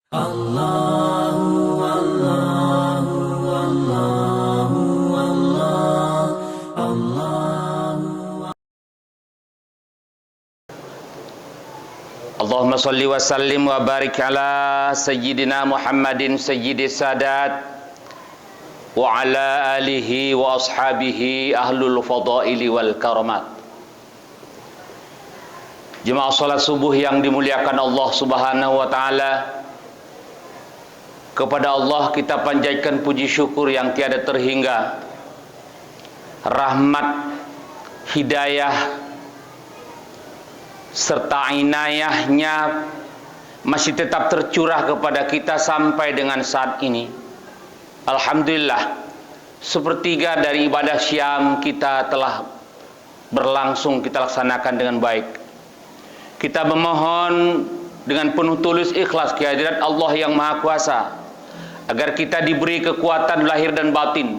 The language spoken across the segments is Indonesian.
Allahu Allahu Allahu Allah Allahu Allahumma salli wa sallim wa barik ala sayyidina Muhammadin sayyidis sadat wa ala alihi wa ashabihi ahlul fadaili wal karamat. Jemaah salat subuh yang dimuliakan Allah Subhanahu wa taala, kepada Allah kita panjatkan puji syukur yang tiada terhingga. Rahmat, hidayah serta inayahnya masih tetap tercurah kepada kita sampai dengan saat ini. Alhamdulillah, sepertiga dari ibadah syam kita telah berlangsung, kita laksanakan dengan baik. Kita memohon dengan penuh tulus ikhlas kehadirat Allah yang Maha Kuasa, agar kita diberi kekuatan lahir dan batin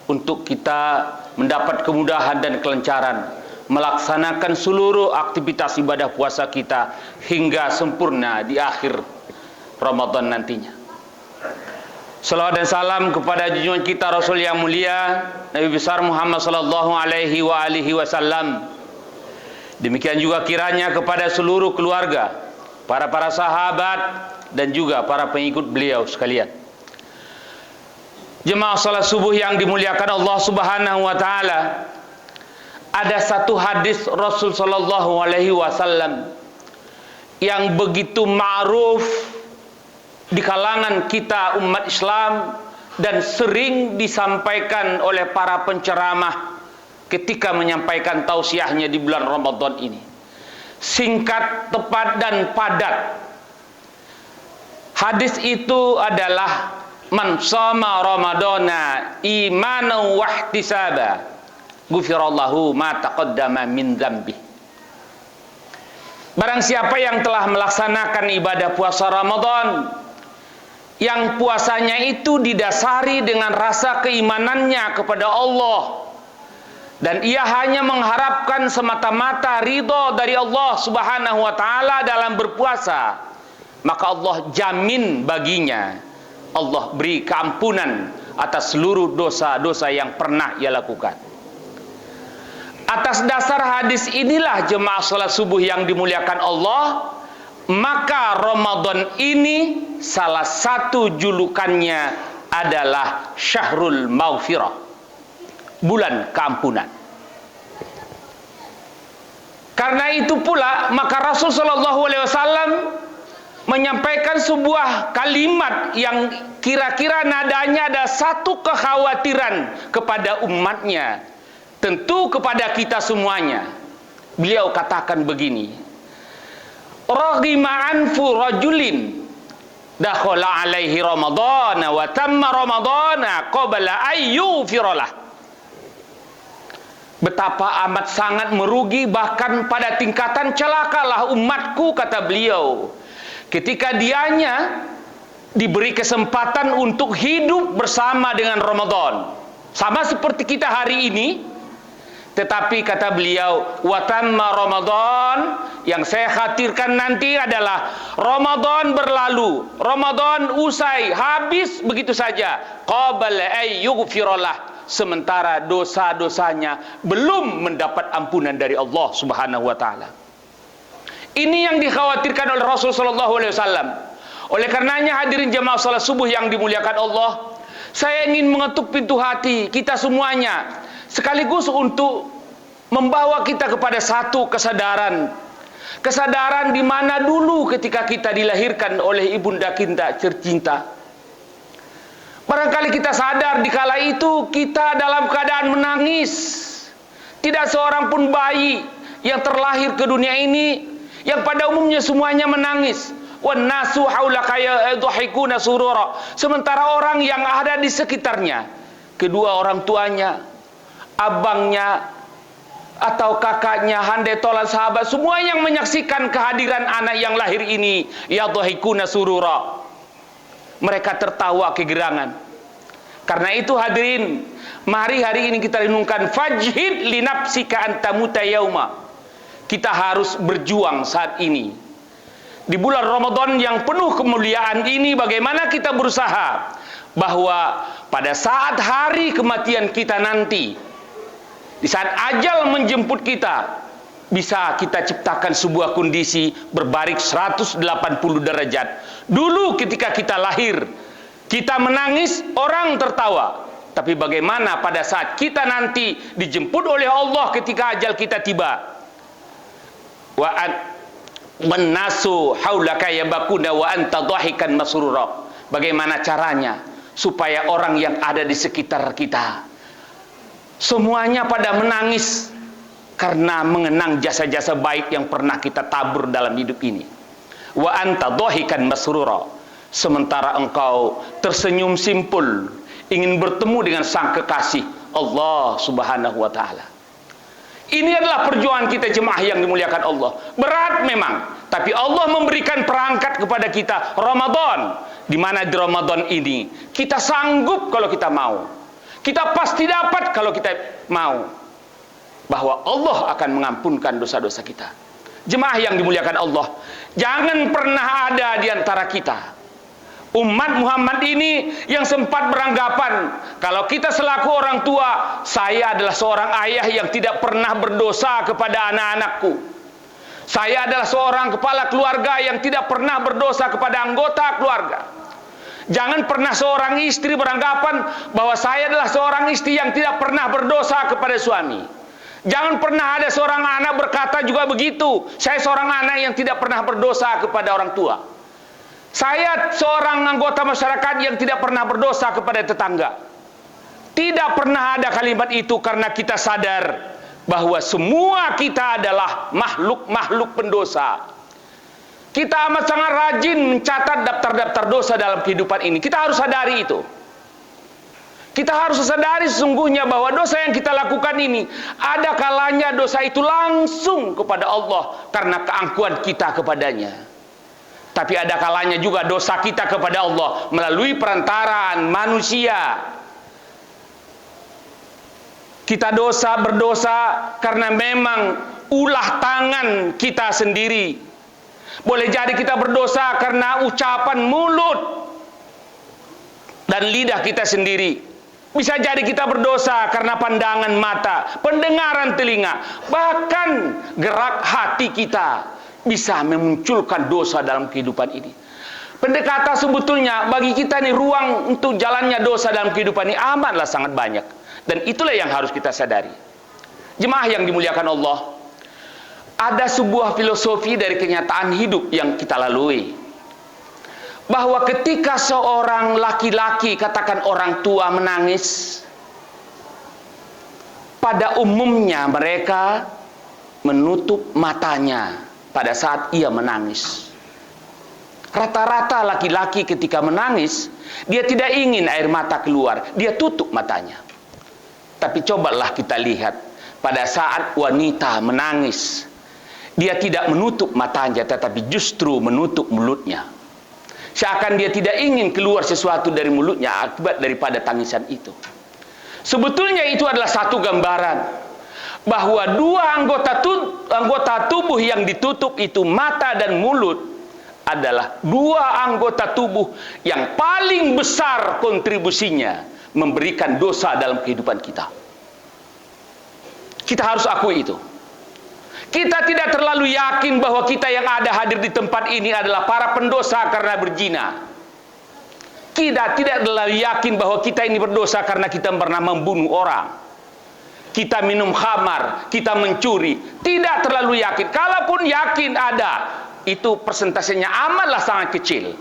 untuk kita mendapat kemudahan dan kelancaran melaksanakan seluruh aktivitas ibadah puasa kita hingga sempurna di akhir Ramadan nantinya. Salawat dan salam kepada junjungan kita Rasul yang mulia Nabi besar Muhammad sallallahu alaihi wasallam. Demikian juga kiranya kepada seluruh keluarga, para sahabat dan juga para pengikut beliau sekalian. Jemaah salat subuh yang dimuliakan Allah Subhanahu wa taala, ada satu hadis Rasul sallallahu alaihi wasallam yang begitu ma'ruf di kalangan kita umat Islam dan sering disampaikan oleh para penceramah ketika menyampaikan tausiahnya di bulan Ramadan ini. Singkat, tepat dan padat. Hadis itu adalah man shoma ramadana imanan wa ihtisaba ghufirallahu ma taqaddama min dzambi. Barang siapa yang telah melaksanakan ibadah puasa Ramadan, yang puasanya itu didasari dengan rasa keimanannya kepada Allah, dan ia hanya mengharapkan semata-mata ridho dari Allah Subhanahu wa taala dalam berpuasa, maka Allah jamin baginya, Allah beri keampunan atas seluruh dosa-dosa yang pernah ia lakukan. Atas dasar hadis inilah jemaah salat subuh yang dimuliakan Allah, maka Ramadan ini salah satu julukannya adalah Syahrul Maghfirah, bulan keampunan. Karena itu pula maka Rasul sallallahu alaihi wasallam menyampaikan sebuah kalimat yang kira-kira nadanya ada satu kekhawatiran kepada umatnya, tentu kepada kita semuanya. Beliau katakan begini: raghima anfu rajulin dakhala alaihi ramadhana wa tamma ramadhana qabla ayyu firalah. Betapa amat sangat merugi, bahkan pada tingkatan celakalah umatku, kata beliau, ketika dianya diberi kesempatan untuk hidup bersama dengan Ramadan, sama seperti kita hari ini. Tetapi kata beliau, watamma Ramadan, yang saya khawatirkan nanti adalah Ramadan berlalu, Ramadan usai, habis begitu saja, qabla ay yughfirallah, sementara dosa-dosanya belum mendapat ampunan dari Allah Subhanahu wa taala. Ini yang dikhawatirkan oleh Rasul sallallahu alaihi wasallam. Oleh karenanya hadirin jemaah salat subuh yang dimuliakan Allah, saya ingin mengetuk pintu hati kita semuanya, sekaligus untuk membawa kita kepada satu kesadaran di mana dulu ketika kita dilahirkan oleh ibunda kita tercinta, barangkali kita sadar di kala itu kita dalam keadaan menangis. Tidak seorang pun bayi yang terlahir ke dunia ini yang pada umumnya semuanya menangis. Wan nasu haulaka yadhikuna surura, sementara orang yang ada di sekitarnya, kedua orang tuanya, abangnya atau kakaknya, handai tolan sahabat, semua yang menyaksikan kehadiran anak yang lahir ini, yadhikuna surura, mereka tertawa kegirangan. Karena itu hadirin, mari hari ini kita renungkan fajhid li nafsika antamuta yauma. Kita harus berjuang saat ini di bulan Ramadan yang penuh kemuliaan ini, bagaimana kita berusaha bahwa pada saat hari kematian kita nanti, di saat ajal menjemput kita, bisa kita ciptakan sebuah kondisi berbalik 180 derajat. Dulu ketika kita lahir, kita menangis, orang tertawa. Tapi bagaimana pada saat kita nanti dijemput oleh Allah ketika ajal kita tiba? Wan nasu haulaka yabakuna wa anta dhahikan masrura. Bagaimana caranya supaya orang yang ada di sekitar kita semuanya pada menangis karena mengenang jasa-jasa baik yang pernah kita tabur dalam hidup ini. Wa anta dhahikan masrura, sementara engkau tersenyum simpul ingin bertemu dengan sang kekasih Allah Subhanahu wa taala. Ini adalah perjuangan kita jemaah yang dimuliakan Allah. Berat memang, tapi Allah memberikan perangkat kepada kita Ramadan, di mana di Ramadan ini kita sanggup kalau kita mau. Kita pasti dapat kalau kita mau. Bahwa Allah akan mengampunkan dosa-dosa kita. Jemaah yang dimuliakan Allah, jangan pernah ada di antara kita umat Muhammad ini yang sempat beranggapan kalau kita selaku orang tua, saya adalah seorang ayah yang tidak pernah berdosa kepada anak-anakku. Saya adalah seorang kepala keluarga yang tidak pernah berdosa kepada anggota keluarga. Jangan pernah seorang istri beranggapan bahwa saya adalah seorang istri yang tidak pernah berdosa kepada suami. Jangan pernah ada seorang anak berkata juga begitu, saya seorang anak yang tidak pernah berdosa kepada orang tua. Saya seorang anggota masyarakat yang tidak pernah berdosa kepada tetangga. Tidak pernah ada kalimat itu, karena kita sadar bahwa semua kita adalah makhluk-makhluk pendosa. Kita amat sangat rajin mencatat daftar-daftar dosa dalam kehidupan ini. Kita harus sadari itu. Kita harus sadari sesungguhnya bahwa dosa yang kita lakukan ini, ada kalanya dosa itu langsung kepada Allah karena keangkuhan kita kepadanya. Tapi ada kalanya juga dosa kita kepada Allah melalui perantaraan manusia. Kita berdosa karena memang ulah tangan kita sendiri. Boleh jadi kita berdosa karena ucapan mulut dan lidah kita sendiri. Bisa jadi kita berdosa karena pandangan mata, pendengaran telinga, bahkan gerak hati kita bisa memunculkan dosa dalam kehidupan ini. Pendekatan sebetulnya bagi kita ini, ruang untuk jalannya dosa dalam kehidupan ini amatlah sangat banyak. Dan itulah yang harus kita sadari. Jemaah yang dimuliakan Allah, ada sebuah filosofi dari kenyataan hidup yang kita lalui, bahwa ketika seorang laki-laki, katakan orang tua, menangis, pada umumnya mereka menutup matanya pada saat ia menangis. Rata-rata laki-laki ketika menangis, dia tidak ingin air mata keluar, dia tutup matanya. Tapi cobalah kita lihat, pada saat wanita menangis, dia tidak menutup matanya, tetapi justru menutup mulutnya. Seakan dia tidak ingin keluar sesuatu dari mulutnya akibat daripada tangisan itu. Sebetulnya itu adalah satu gambaran bahwa dua anggota tubuh yang ditutup itu, mata dan mulut, adalah dua anggota tubuh yang paling besar kontribusinya memberikan dosa dalam kehidupan kita. Kita harus akui itu. Kita tidak terlalu yakin bahwa kita yang ada hadir di tempat ini adalah para pendosa karena berzina. Kita tidak terlalu yakin bahwa kita ini berdosa karena kita pernah membunuh orang, kita minum khamar, kita mencuri. Tidak terlalu yakin. Kalaupun yakin ada, itu persentasenya amatlah sangat kecil.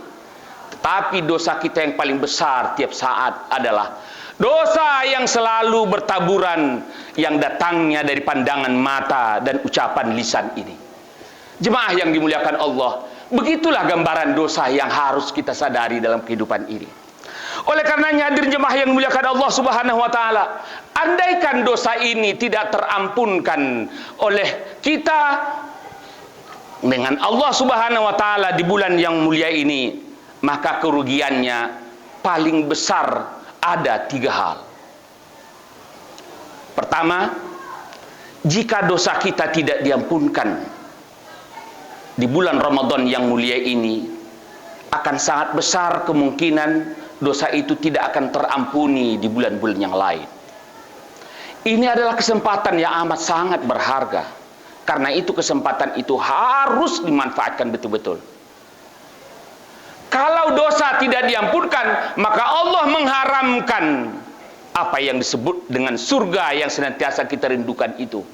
Tetapi dosa kita yang paling besar tiap saat adalah dosa yang selalu bertaburan, yang datangnya dari pandangan mata dan ucapan lisan ini. Jemaah yang dimuliakan Allah, begitulah gambaran dosa yang harus kita sadari dalam kehidupan ini. Oleh karenanya, hadirin jemaah yang dimuliakan Allah Subhanahu wa taala, andaikan dosa ini tidak terampunkan oleh kita dengan Allah Subhanahu wa taala di bulan yang mulia ini, maka kerugiannya paling besar ada 3 hal. Pertama, jika dosa kita tidak diampunkan, di bulan Ramadan yang mulia ini, akan sangat besar kemungkinan dosa itu tidak akan terampuni di bulan-bulan yang lain. Ini adalah kesempatan yang amat sangat berharga. Karena itu kesempatan itu harus dimanfaatkan betul-betul. Kalau dosa tidak diampunkan, maka Allah mengharamkan apa yang disebut dengan surga yang senantiasa kita rindukan itu.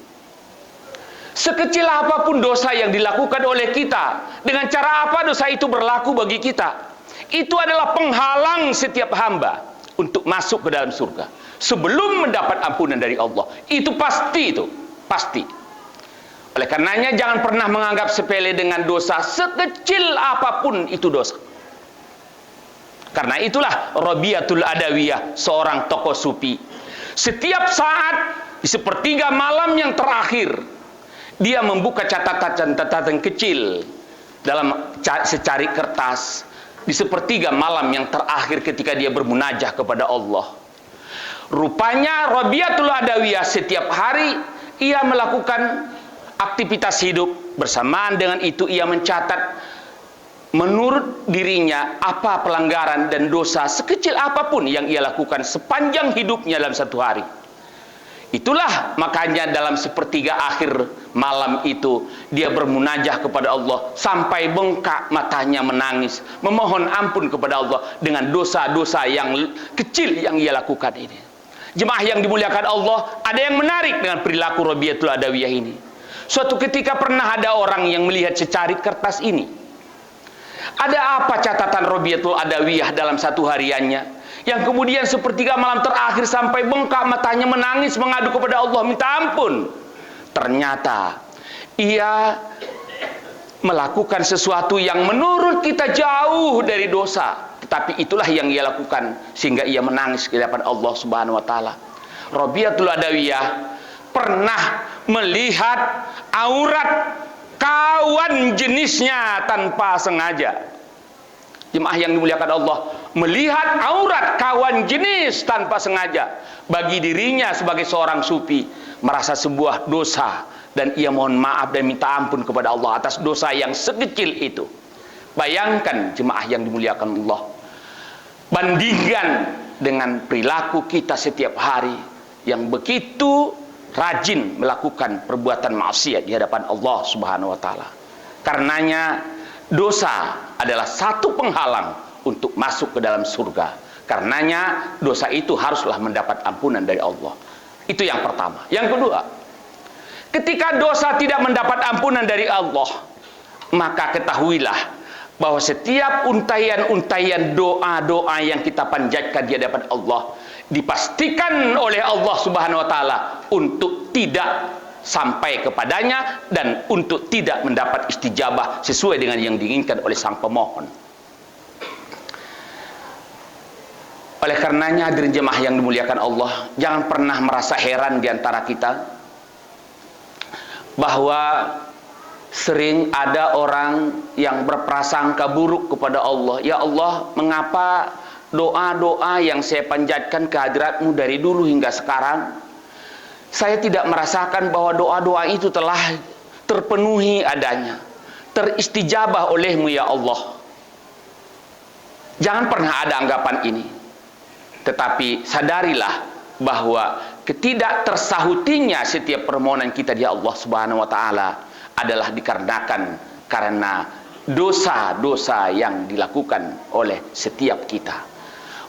Sekecil apapun dosa yang dilakukan oleh kita, dengan cara apa dosa itu berlaku bagi kita, itu adalah penghalang setiap hamba untuk masuk ke dalam surga sebelum mendapat ampunan dari Allah. Itu pasti, itu pasti. Oleh karenanya jangan pernah menganggap sepele dengan dosa, sekecil apapun itu dosa. Karena itulah Rabi'atul Adawiyah, seorang tokoh sufi, setiap saat di sepertiga malam yang terakhir, dia membuka catatan kecil dalam secari kertas di sepertiga malam yang terakhir ketika dia bermunajah kepada Allah. Rupanya Rabi'atul Adawiyah setiap hari ia melakukan aktivitas hidup, bersamaan dengan itu ia mencatat menurut dirinya apa pelanggaran dan dosa sekecil apapun yang ia lakukan sepanjang hidupnya dalam satu hari. Itulah makanya dalam sepertiga akhir malam itu dia bermunajah kepada Allah sampai bengkak matanya menangis, memohon ampun kepada Allah dengan dosa-dosa yang kecil yang ia lakukan ini. Jemaah yang dimuliakan Allah, ada yang menarik dengan perilaku Rabi'atul Adawiyah ini. Suatu ketika pernah ada orang yang melihat secari kertas ini. Ada apa catatan Rabi'atul Adawiyah dalam satu hariannya, yang kemudian sepertiga malam terakhir sampai bengkak matanya menangis mengadu kepada Allah minta ampun. Ternyata ia melakukan sesuatu yang menurut kita jauh dari dosa, tetapi itulah yang ia lakukan sehingga ia menangis di hadapan Allah Subhanahu wa taala. Rabi'atul Adawiyah pernah melihat aurat kawan jenisnya tanpa sengaja. Jemaah yang dimuliakan Allah, melihat aurat kawan jenis tanpa sengaja bagi dirinya sebagai seorang sufi merasa sebuah dosa, dan ia mohon maaf dan minta ampun kepada Allah atas dosa yang sekecil itu. Bayangkan jemaah yang dimuliakan Allah, bandingkan dengan perilaku kita setiap hari yang begitu rajin melakukan perbuatan maksiat di hadapan Allah Subhanahu wa taala. Karenanya dosa adalah satu penghalang untuk masuk ke dalam surga. Karenanya dosa itu haruslah mendapat ampunan dari Allah. Itu yang pertama. Yang kedua, ketika dosa tidak mendapat ampunan dari Allah, maka ketahuilah bahwa setiap untayan-untayan doa-doa yang kita panjatkan di hadapan Allah dipastikan oleh Allah Subhanahu wa taala untuk tidak sampai kepadanya dan untuk tidak mendapat istijabah sesuai dengan yang diinginkan oleh sang pemohon. Oleh karenanya hadirin jemaah yang dimuliakan Allah, jangan pernah merasa heran di antara kita bahwa sering ada orang yang berprasangka buruk kepada Allah. Ya Allah, mengapa doa-doa yang saya panjatkan ke hadirat-Mu dari dulu hingga sekarang, saya tidak merasakan bahwa doa-doa itu telah terpenuhi adanya, teristijabah oleh-Mu ya Allah. Jangan pernah ada anggapan ini. Tetapi sadarilah bahwa ketidaktersahutinya setiap permohonan kita di Allah Subhanahu wa taala adalah dikarenakan karena dosa-dosa yang dilakukan oleh setiap kita.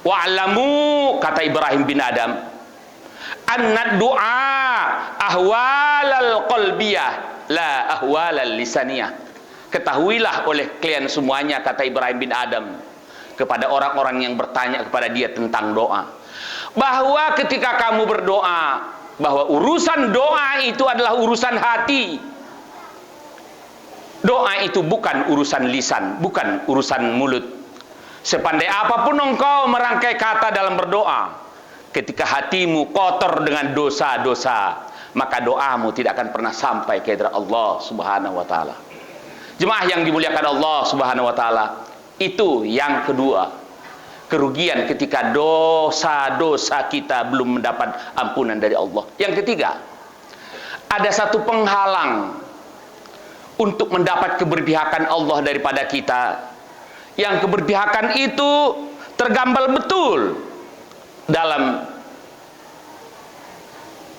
Wa'lamu, kata Ibrahim bin Adam, anna du'a ahwalal qalbiyah la ahwalal lisaniyah. Ketahuilah oleh kalian semuanya, kata Ibrahim bin Adam kepada orang-orang yang bertanya kepada dia tentang doa, bahwa ketika kamu berdoa, bahwa urusan doa itu adalah urusan hati. Doa itu bukan urusan lisan, bukan urusan mulut. Sepandai apapun engkau merangkai kata dalam berdoa, ketika hatimu kotor dengan dosa-dosa, maka doamu tidak akan pernah sampai ke hadirat Allah Subhanahu wa taala. Jemaah yang dimuliakan Allah Subhanahu wa taala, itu yang kedua, kerugian ketika dosa-dosa kita belum mendapat ampunan dari Allah. Yang ketiga, ada satu penghalang untuk mendapat keberpihakan Allah daripada kita. Yang keberpihakan itu tergambar betul dalam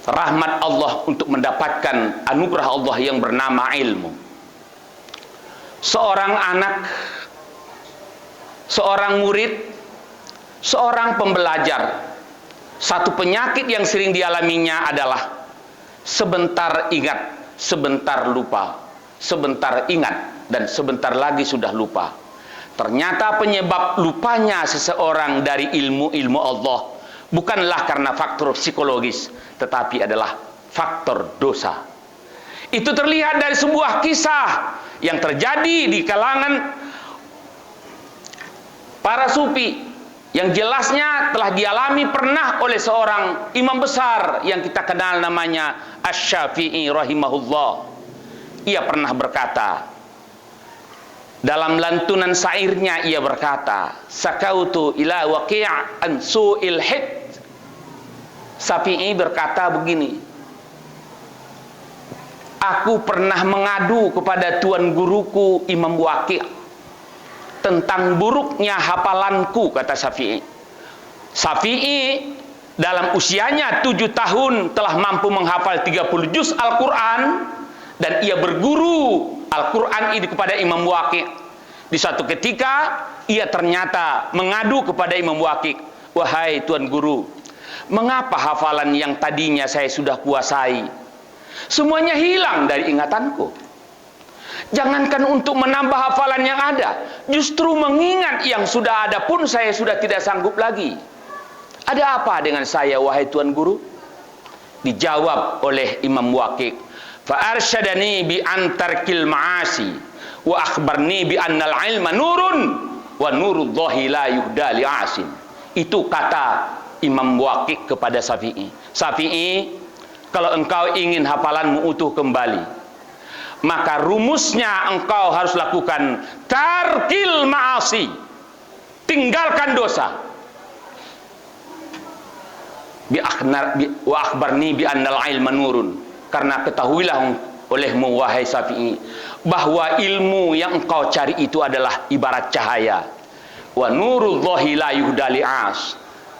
rahmat Allah untuk mendapatkan anugerah Allah yang bernama ilmu. Seorang anak, seorang murid, seorang pembelajar, satu penyakit yang sering dialaminya adalah sebentar ingat, sebentar lupa, sebentar ingat, dan sebentar lagi sudah lupa. Ternyata penyebab lupanya seseorang dari ilmu-ilmu Allah bukanlah karena faktor psikologis, tetapi adalah faktor dosa. Itu terlihat dari sebuah kisah yang terjadi di kalangan para sufi, yang jelasnya telah dialami pernah oleh seorang imam besar yang kita kenal namanya Asy-Syafi'i rahimahullah. Ia pernah berkata, dalam lantunan syairnya ia berkata, sakautu ila waqi' an su'il hid. Syafi'i berkata begini, aku pernah mengadu kepada tuan guruku Imam Waqi' tentang buruknya hafalanku, kata Syafi'i. Syafi'i dalam usianya 7 tahun telah mampu menghafal 30 juz Al-Quran, dan ia berguru Al-Quran ini kepada Imam Waqi'. Di suatu ketika ia ternyata mengadu kepada Imam Waqi', wahai tuan guru, mengapa hafalan yang tadinya saya sudah kuasai semuanya hilang dari ingatanku? Jangankan untuk menambah hafalan yang ada, justru mengingat yang sudah ada pun saya sudah tidak sanggup lagi. Ada apa dengan saya, wahai tuan guru? Dijawab oleh Imam Waqi', fa arsyadani bi antarkil ma'asi wa akhbarni bi annal ilma nurun wa nurudzahi la yuhda li asin. Itu kata Imam Waqi' kepada Syafi'i. Syafi'i, kalau engkau ingin hafalanmu utuh kembali, maka rumusnya engkau harus lakukan tarkil ma'asi, tinggalkan dosa. Wa akhbarni bi annal ilma nurun, karena ketahuilah olehmu wahai Syafi'i bahwa ilmu yang engkau cari itu adalah ibarat cahaya. Wa nurudzahi la yuhda li as,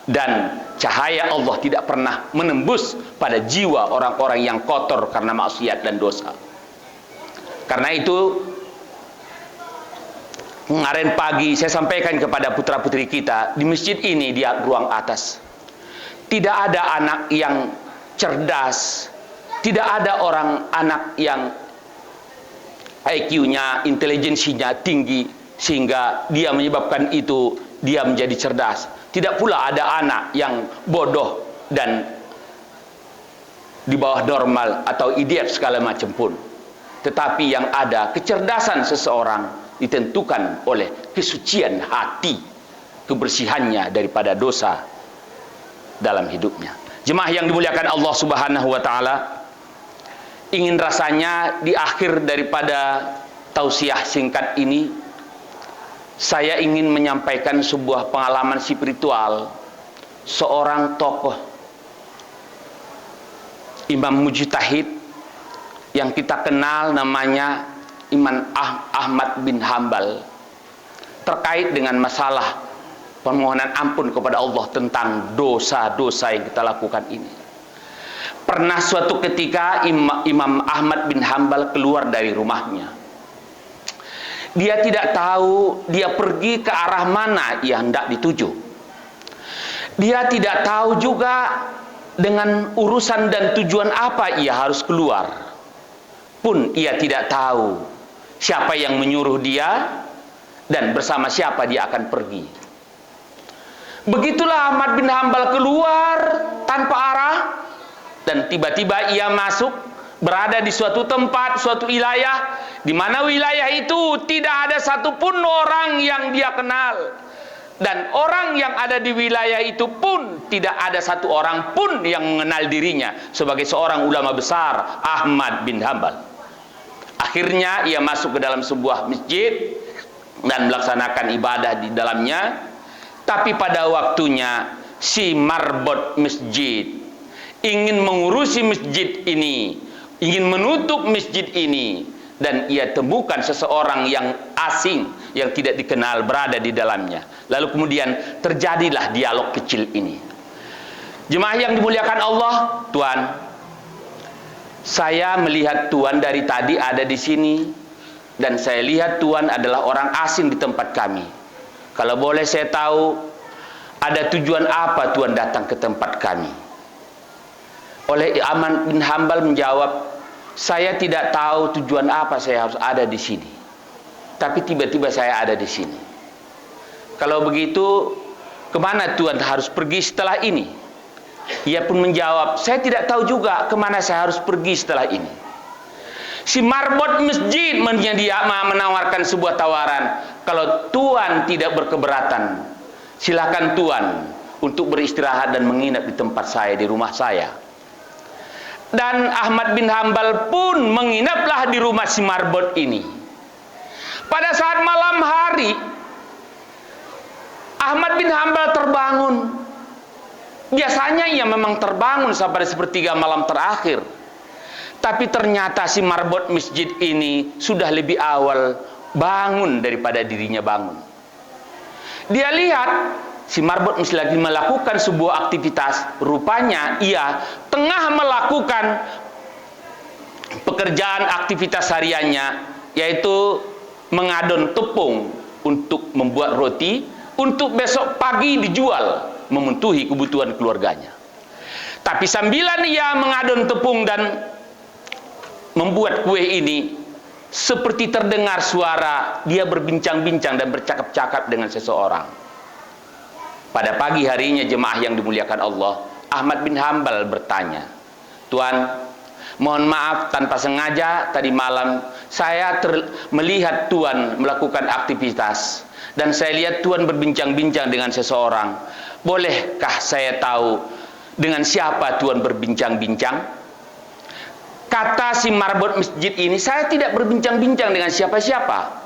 dan cahaya Allah tidak pernah menembus pada jiwa orang-orang yang kotor karena maksiat dan dosa. Karena itu kemarin pagi saya sampaikan kepada putra-putri kita di masjid ini, di ruang atas, tidak ada anak yang cerdas, tidak ada anak yang IQ-nya, intelijensinya tinggi sehingga dia menyebabkan itu dia menjadi cerdas. Tidak pula ada anak yang bodoh dan di bawah normal atau idiot segala macam pun. Tetapi yang ada, kecerdasan seseorang ditentukan oleh kesucian hati, kebersihannya daripada dosa dalam hidupnya. Jemaah yang dimuliakan Allah Subhanahu wa taala, ingin rasanya di akhir daripada tausiah singkat ini saya ingin menyampaikan sebuah pengalaman spiritual seorang tokoh imam mujtahid yang kita kenal namanya Imam Ahmad bin Hambal, terkait dengan masalah permohonan ampun kepada Allah tentang dosa-dosa yang kita lakukan ini. Pernah suatu ketika Imam Ahmad bin Hambal keluar dari rumahnya. Dia tidak tahu dia pergi ke arah mana ia hendak dituju. Dia tidak tahu juga dengan urusan dan tujuan apa ia harus keluar. Pun ia tidak tahu siapa yang menyuruh dia dan bersama siapa dia akan pergi. Begitulah Ahmad bin Hambal keluar tanpa arah, dan tiba-tiba ia masuk berada di suatu tempat, suatu wilayah, di mana wilayah itu tidak ada satupun orang yang dia kenal, dan orang yang ada di wilayah itu pun tidak ada satu orang pun yang mengenal dirinya sebagai seorang ulama besar Ahmad bin Hambal. Akhirnya ia masuk ke dalam sebuah masjid dan melaksanakan ibadah di dalamnya. Tapi pada waktunya si marbot masjid ingin mengurusi masjid ini, ingin menutup masjid ini, dan ia temukan seseorang yang asing yang tidak dikenal berada di dalamnya. Lalu kemudian terjadilah dialog kecil ini. Jemaah yang dimuliakan Allah, Tuan, saya melihat Tuan dari tadi ada di sini, dan saya lihat Tuan adalah orang asing di tempat kami. Kalau boleh saya tahu, ada tujuan apa Tuan datang ke tempat kami? Oleh Ahmad bin Hambal menjawab, saya tidak tahu tujuan apa saya harus ada di sini, tapi tiba-tiba saya ada di sini. Kalau begitu, kemana Tuan harus pergi setelah ini? Ia pun menjawab, saya tidak tahu juga kemana saya harus pergi setelah ini. Si marbot masjid menawarkan sebuah tawaran, kalau Tuan tidak berkeberatan, silakan Tuan untuk beristirahat dan menginap di tempat saya, di rumah saya. Dan Ahmad bin Hambal pun menginaplah di rumah si marbot ini. Pada saat malam hari, Ahmad bin Hambal terbangun. Biasanya ia memang terbangun sampai sepertiga malam terakhir. Tapi ternyata si marbot masjid ini sudah lebih awal bangun daripada dirinya bangun. Dia lihat si marbot masjid lagi melakukan sebuah aktivitas. Rupanya ia tengah melakukan pekerjaan aktivitas hariannya, yaitu mengadon tepung untuk membuat roti untuk besok pagi dijual, memenuhi kebutuhan keluarganya. Tapi sambilan ia mengadon tepung dan membuat kue ini, seperti terdengar suara dia berbincang-bincang dan bercakap-cakap dengan seseorang. Pada pagi harinya, jemaah yang dimuliakan Allah, Ahmad bin Hambal bertanya, Tuan, mohon maaf tanpa sengaja tadi malam saya melihat Tuan melakukan aktivitas, dan saya lihat Tuan berbincang-bincang dengan seseorang. Bolehkah saya tahu dengan siapa Tuan berbincang-bincang? Kata si marbot masjid ini, saya tidak berbincang-bincang dengan siapa-siapa,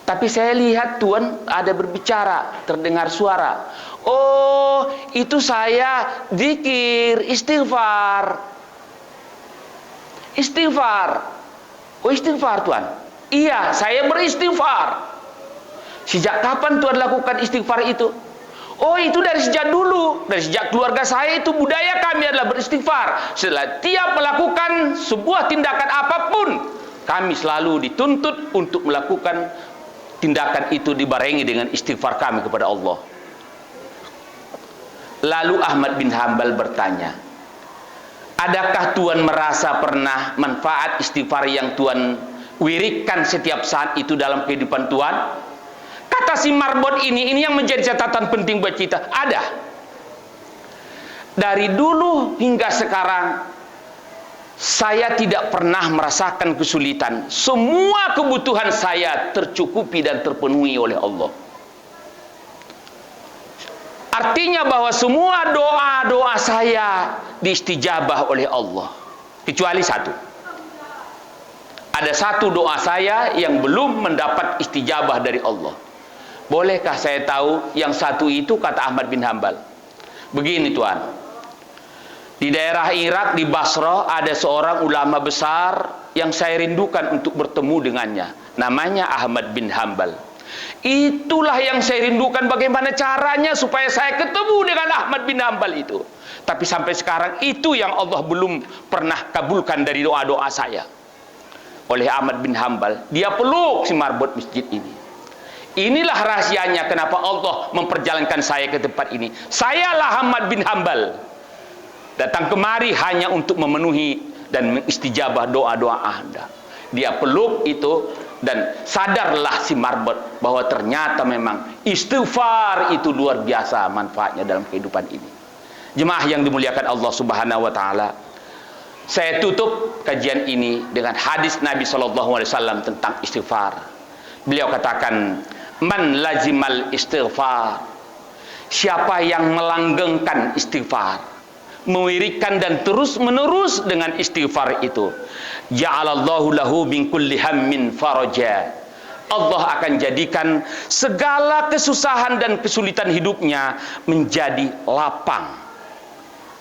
tapi saya lihat Tuan ada berbicara, terdengar suara. Oh, itu saya zikir, istighfar. Istighfar. Oh, istighfar Tuan. Iya, saya beristighfar. Sejak kapan Tuan lakukan istighfar itu? Oh, itu dari sejak dulu. Dari sejak keluarga saya itu budaya kami adalah beristighfar. Setelah tiap melakukan sebuah tindakan apapun, kami selalu dituntut untuk melakukan tindakan itu dibarengi dengan istighfar kami kepada Allah. Lalu Ahmad bin Hambal bertanya, adakah Tuan merasa pernah manfaat istighfar yang Tuan wirikkan setiap saat itu dalam kehidupan Tuan? Kata si marbot ini yang menjadi catatan penting buat kita. Ada. Dari dulu hingga sekarang, saya tidak pernah merasakan kesulitan. Semua kebutuhan saya tercukupi dan terpenuhi oleh Allah. Artinya bahwa semua doa-doa saya diistijabah oleh Allah, kecuali satu. Ada satu doa saya yang belum mendapat istijabah dari Allah. Bolehkah saya tahu yang satu itu? Kata Ahmad bin Hambal. Begini Tuan, di daerah Irak, di Basrah, ada seorang ulama besar yang saya rindukan untuk bertemu dengannya. Namanya Ahmad bin Hambal. Itulah yang saya rindukan, bagaimana caranya supaya saya ketemu dengan Ahmad bin Hambal itu. Tapi sampai sekarang itu yang Allah belum pernah kabulkan dari doa-doa saya. Oleh Ahmad bin Hambal, dia peluk si marbot masjid ini. Inilah rahasianya kenapa Allah memperjalankan saya ke tempat ini. Sayalah Ahmad bin Hambal, datang kemari hanya untuk memenuhi dan mengistijabah doa-doa Anda. Dia peluk itu, dan sadarlah si marbot bahwa ternyata memang istighfar itu luar biasa manfaatnya dalam kehidupan ini. Jemaah yang dimuliakan Allah Subhanahu wa taala, saya tutup kajian ini dengan hadis Nabi SAW tentang istighfar. Beliau katakan, man lazimal istighfar, siapa yang melanggengkan istighfar, mewirikan dan terus menerus dengan istighfar itu, ja'alallahu lahu min kulli hammin faraja, Allah akan jadikan segala kesusahan dan kesulitan hidupnya menjadi lapang.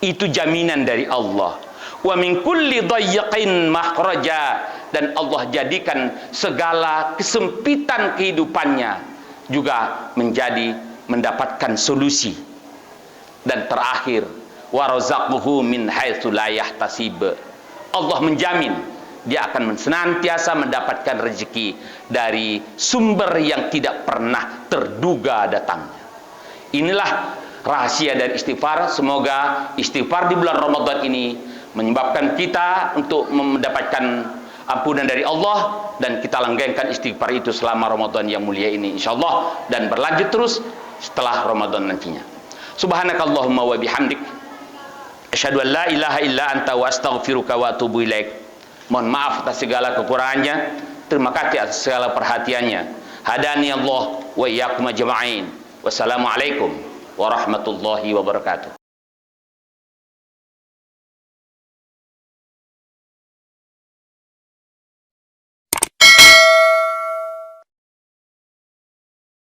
Itu jaminan dari Allah. wa min kulli dayyiqin makhraja, dan Allah jadikan segala kesempitan kehidupannya juga menjadi mendapatkan solusi. Dan terakhir, wa razaqahu min haitsu la yahtasib, Allah menjamin dia akan senantiasa mendapatkan rezeki dari sumber yang tidak pernah terduga datangnya. Inilah rahasia dari istighfar. Semoga istighfar di bulan Ramadan ini menyebabkan kita untuk mendapatkan ampunan dari Allah, dan kita langgengkan istighfar itu selama Ramadan yang mulia ini insyaallah, dan berlanjut terus setelah Ramadan nantinya. Subhanakallahumma wa bihamdik, asyhadu an la ilaha illa anta wa astaghfiruka wa atubu ilaik. Mohon maaf atas segala kekurangannya. Terima kasih atas segala perhatiannya. Hadani Allah wa iyyakum ajma'in. Wassalamualaikum warahmatullahi wabarakatuh.